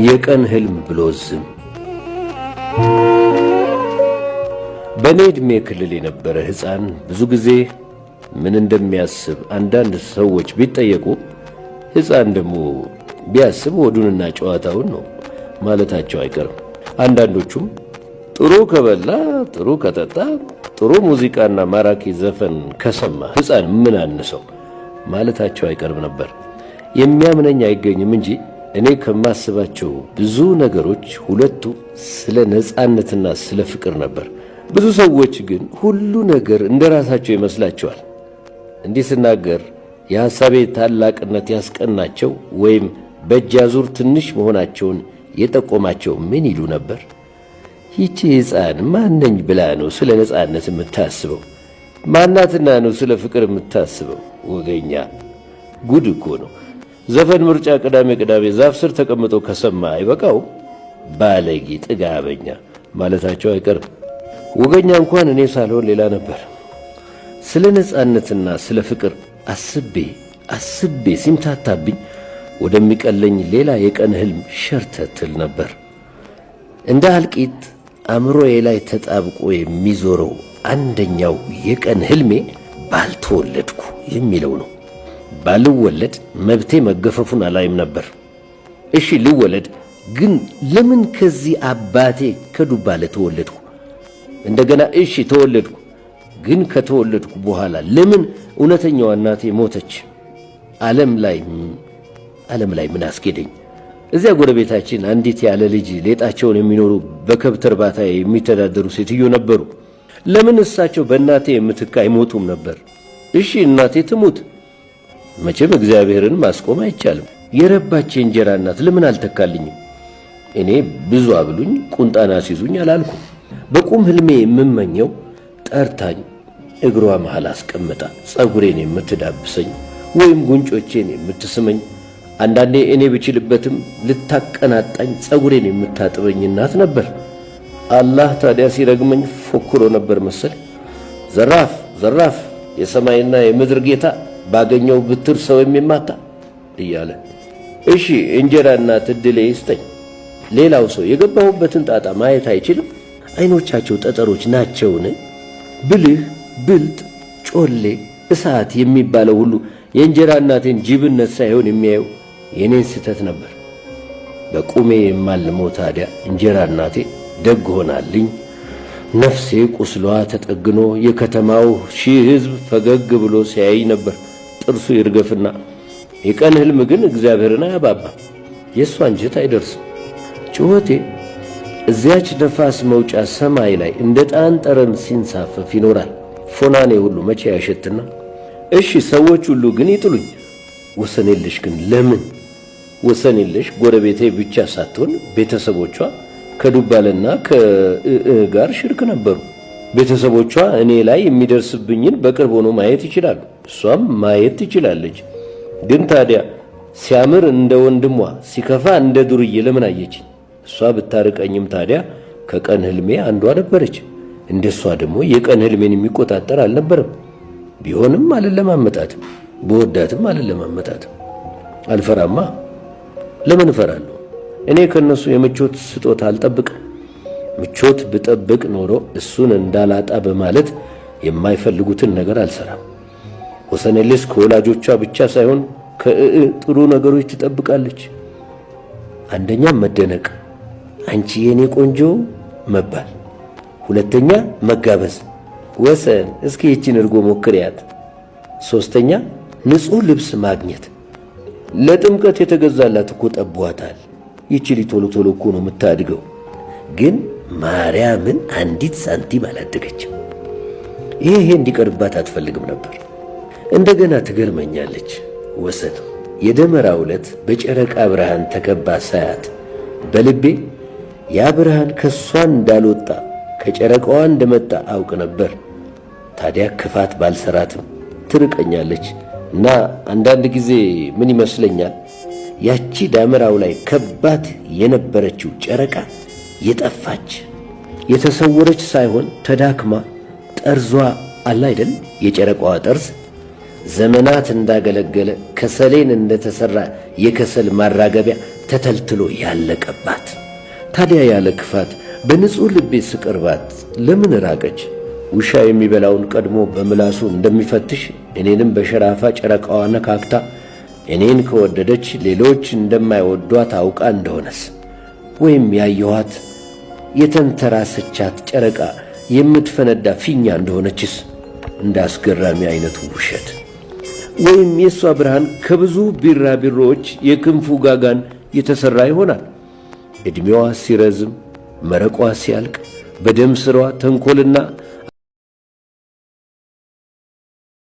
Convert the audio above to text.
የቀን ህልም ብሎ ዝም። በኔ ዕድሜ ክልል የነበረ ሕፃን ብዙ ጊዜ ምን እንደሚያስብ አንዳንድ ሰዎች ቢጠየቁ ሕፃን ደግሞ ቢያስብ ወዱንና ጨዋታውን ነው ማለታቸው አይቀርም። አንዳንዶቹም ጥሩ ከበላ፣ ጥሩ ከጠጣ፣ ጥሩ ሙዚቃና ማራኪ ዘፈን ከሰማ ሕፃን ምን አነሰው ማለታቸው አይቀርም ነበር። የሚያምነኝ አይገኝም እንጂ እኔ ከማስባቸው ብዙ ነገሮች ሁለቱ ስለ ነፃነትና ስለ ፍቅር ነበር። ብዙ ሰዎች ግን ሁሉ ነገር እንደራሳቸው ይመስላቸዋል። እንዲህ ስናገር የሐሳቤ ታላቅነት ያስቀናቸው ወይም በእጅ አዙር ትንሽ መሆናቸውን የጠቆማቸው ምን ይሉ ነበር? ይቺ ሕፃን ማነኝ ብላ ነው ስለ ነፃነት የምታስበው? ማናትና ነው ስለ ፍቅር የምታስበው? ወገኛ ጉድ እኮ ነው። ዘፈን ምርጫ ቅዳሜ ቅዳሜ ዛፍ ስር ተቀምጦ ከሰማ አይበቃውም? ባለጌ ጥጋበኛ ማለታቸው አይቀርም። ወገኛ እንኳን እኔ ሳልሆን ሌላ ነበር። ስለ ነፃነትና ስለ ፍቅር አስቤ ሲምታታብኝ ወደሚቀለኝ ሌላ የቀን ህልም ሸርተትል ነበር። እንደ አልቂት አእምሮዬ ላይ ተጣብቆ የሚዞረው አንደኛው የቀን ህልሜ ባልተወለድኩ የሚለው ነው። ባልወለድ መብቴ መገፈፉን አላይም ነበር። እሺ ልወለድ፣ ግን ለምን ከዚህ አባቴ ከዱባለ ተወለድኩ? እንደገና እሺ ተወለድኩ፣ ግን ከተወለድኩ በኋላ ለምን እውነተኛዋ እናቴ ሞተች? ዓለም ላይ ምን አስኬደኝ? እዚያ ጎረቤታችን አንዲት ያለ ልጅ ሌጣቸውን የሚኖሩ በከብት እርባታ የሚተዳደሩ ሴትዮ ነበሩ። ለምን እሳቸው በእናቴ የምትክ አይሞቱም ነበር? እሺ እናቴ ትሙት፣ መቼም እግዚአብሔርን ማስቆም አይቻልም። የረባች እንጀራ እናት ለምን አልተካልኝም? እኔ ብዙ አብሉኝ ቁንጣና ሲዙኝ አላልኩም። በቁም ህልሜ የምመኘው ጠርታኝ እግሯ መሃል አስቀምጣ ጸጉሬን የምትዳብሰኝ ወይም ጉንጮቼን የምትስመኝ፣ አንዳንዴ እኔ ብችልበትም ልታቀናጣኝ ጸጉሬን የምታጥበኝ እናት ነበር። አላህ ታዲያ ሲረግመኝ ፎክሮ ነበር መሰል። ዘራፍ ዘራፍ፣ የሰማይና የምድር ጌታ ባገኘው ብትር ሰው የሚማታ እያለ። እሺ እንጀራ እናት ዕድሌ ይስጠኝ። ሌላው ሰው የገባሁበትን ጣጣ ማየት አይችልም? አይኖቻቸው ጠጠሮች ናቸውን? ብልህ ብልጥ ጮሌ እሳት የሚባለው ሁሉ የእንጀራ እናቴን ጅብነት ሳይሆን የሚያየው የኔን ስህተት ነበር። በቁሜ የማልመው ታዲያ እንጀራ እናቴ ደግ ሆናልኝ። ነፍሴ ቁስሏ ተጠግኖ የከተማው ሺህ ሕዝብ ፈገግ ብሎ ሲያይ ነበር ጥርሱ ይርገፍና። የቀን ህልም ግን እግዚአብሔርን አያባባም፣ የእሷ አንጀት አይደርስም። ጩኸቴ እዚያች ነፋስ መውጫ ሰማይ ላይ እንደ ጣን ጠረን ሲንሳፈፍ ይኖራል። ፎናኔ ሁሉ መቼ ያሸትና። እሺ ሰዎች ሁሉ ግን ይጥሉኝ። ወሰን የለሽ ግን ለምን? ወሰን የለሽ ጎረቤቴ ብቻ ሳትሆን ቤተሰቦቿ ከዱባልና ጋር ሽርክ ነበሩ። ቤተሰቦቿ እኔ ላይ የሚደርስብኝን በቅርብ ሆኖ ማየት ይችላሉ፣ እሷም ማየት ትችላለች። ግን ታዲያ ሲያምር እንደ ወንድሟ ሲከፋ እንደ ዱርዬ ለምን አየችኝ? እሷ ብታርቀኝም ታዲያ ከቀን ህልሜ አንዷ ነበረች። እንደሷ ደግሞ የቀን ህልሜን የሚቆጣጠር አልነበረም። ቢሆንም አልለማመጣትም፣ በወዳትም አልለማመጣትም። አልፈራማ። ለምን እፈራለሁ? እኔ ከነሱ የምቾት ስጦታ አልጠብቅም። ምቾት ብጠብቅ ኖሮ እሱን እንዳላጣ በማለት የማይፈልጉትን ነገር አልሰራም። ወሰኔልስ ከወላጆቿ ብቻ ሳይሆን ጥሩ ነገሮች ትጠብቃለች። አንደኛ መደነቅ፣ አንቺ የኔ ቆንጆ መባል። ሁለተኛ መጋበዝ፣ ወሰን እስኪ ይህችን እርጎ ሞክሪያት። ሶስተኛ ንጹህ ልብስ ማግኘት። ለጥምቀት የተገዛላት እኮ ጠቧታል። ይችሊ ቶሎ ቶሎ እኮ ነው የምታድገው። ግን ማርያምን አንዲት ሳንቲም አላደገችም። ይሄ እንዲቀርባት አትፈልግም ነበር። እንደገና ትገርመኛለች ወሰን። የደመራ ዕለት በጨረቃ ብርሃን ተከባ ሳያት በልቤ ያ ብርሃን ከሷ እንዳልወጣ ከጨረቃዋ እንደመጣ አውቅ ነበር። ታዲያ ክፋት ባልሰራትም ትርቀኛለች እና አንዳንድ ጊዜ ምን ይመስለኛል፣ ያቺ ዳመራው ላይ ከባድ የነበረችው ጨረቃ የጠፋች የተሰወረች ሳይሆን ተዳክማ ጠርዟ አለ አይደል? የጨረቃዋ ጠርዝ ዘመናት እንዳገለገለ ከሰሌን እንደተሰራ የከሰል ማራገቢያ ተተልትሎ ያለቀባት። ታዲያ ያለ ክፋት በንጹሕ ልቤ ስቀርባት ለምን ራቀች? ውሻ የሚበላውን ቀድሞ በምላሱ እንደሚፈትሽ እኔንም በሸራፋ ጨረቃዋ ነካክታ እኔን ከወደደች ሌሎች እንደማይወዷት አውቃ እንደሆነስ? ወይም ያየኋት የተንተራሰቻት ጨረቃ የምትፈነዳ ፊኛ እንደሆነችስ? እንደ አስገራሚ አይነቱ ውሸት። ወይም የእሷ ብርሃን ከብዙ ቢራቢሮዎች የክንፉ ጋጋን የተሠራ ይሆናል። ዕድሜዋ ሲረዝም መረቋ ሲያልቅ በደም ሥሯ ተንኰልና